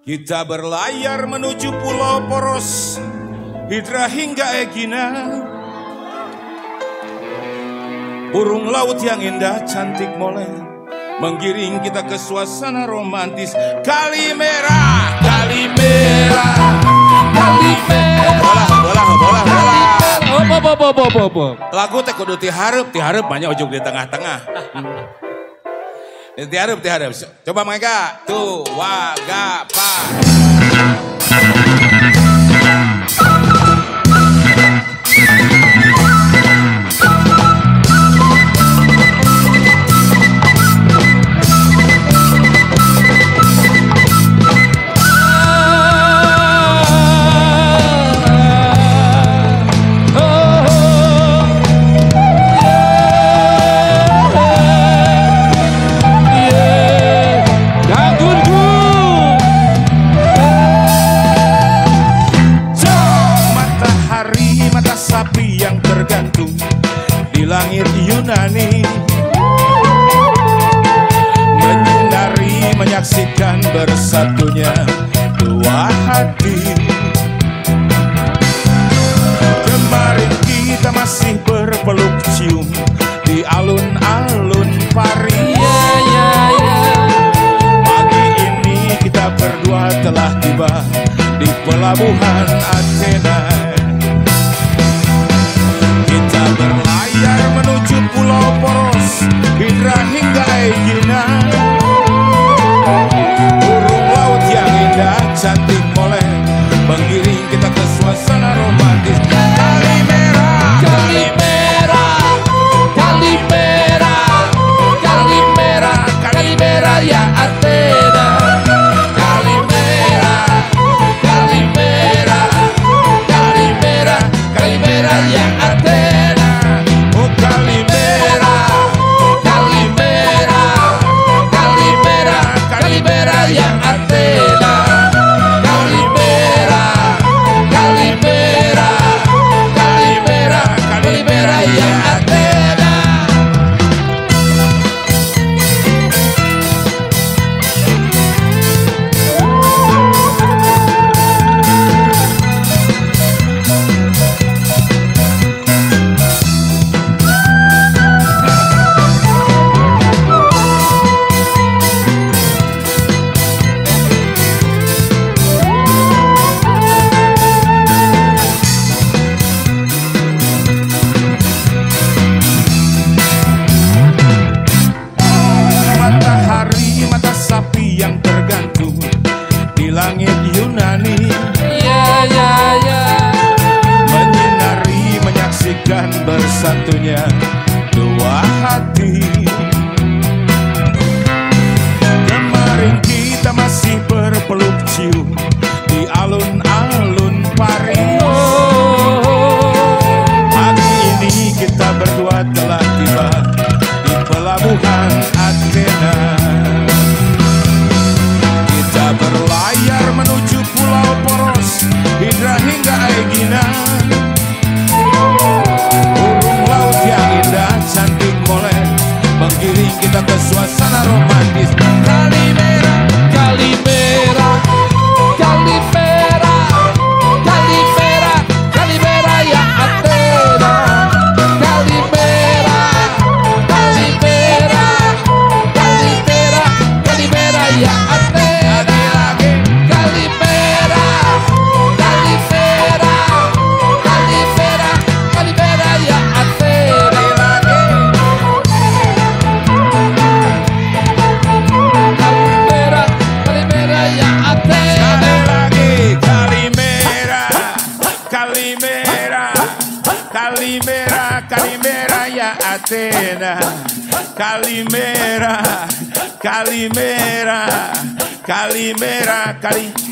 Kita berlayar menuju Pulau Poros, Hidra hingga Egina. Burung laut yang indah, cantik molek, menggiring kita ke suasana romantis. Kalimera, Kalimera, Kalimera. Bola. Lagu teh kudu tihareup banyak ujung di tengah-tengah. Tihareup. Coba mereka. Tuh, wagapa. Sapi yang tergantung di langit Yunani, menyinari, menyaksikan bersatunya dua hati. Kemarin kita masih berpeluk cium di alun-alun Paris. Pagi ini kita berdua telah tiba di pelabuhan Athena. Berlayar menuju Pulau Poros, Hidra hingga Egina. Burung laut yang indah, cantik molek, menggiring kita ke suasana romantis. Kalimera, Kalimera, Kalimera, Kalimera, Kalimera ya Athena. Kalimera, Kalimera, Kalimera, Kalimera ya Athena. Yang Athena, Kalimera, Kalimera, Kalimera, Kalimera yang Athena. Yang tergantung di langit Yunani, menyinari, menyaksikan bersatunya dua hati. Kemarin kita masih berpeluk cium di alun-alun Paris. Hari ini kita berdua telah tiba di pelabuhan Athena. Berlayar menuju Pulau Poros, Hidra hingga Egina. Burung laut yang indah, cantik molek, menggiring kita ke suasana romantis. Kalimera, Kalimera, Kalimera, Kalimera, Kalimera ya Athena. Kalimera, Kalimera, Kalimera, Kalimera ya Athena. Kalimera, Kalimera ya Athena. Kalimera, Kalimera, Kalimera,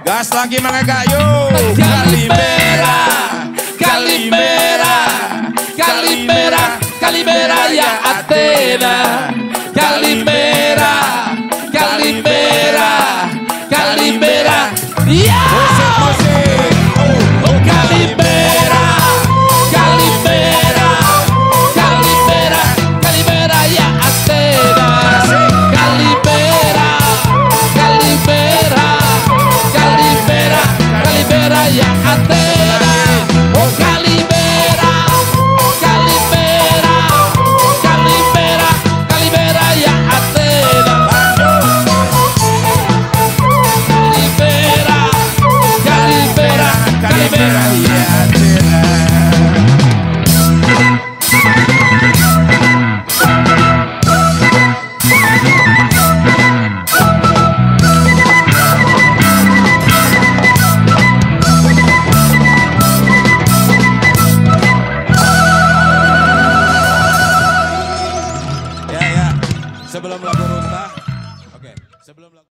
gas lagi mereka, yuk. Kalimera, Kalimera, Kalimera, Kalimera ya Athena. Kalimera, Kalimera, Kalimera.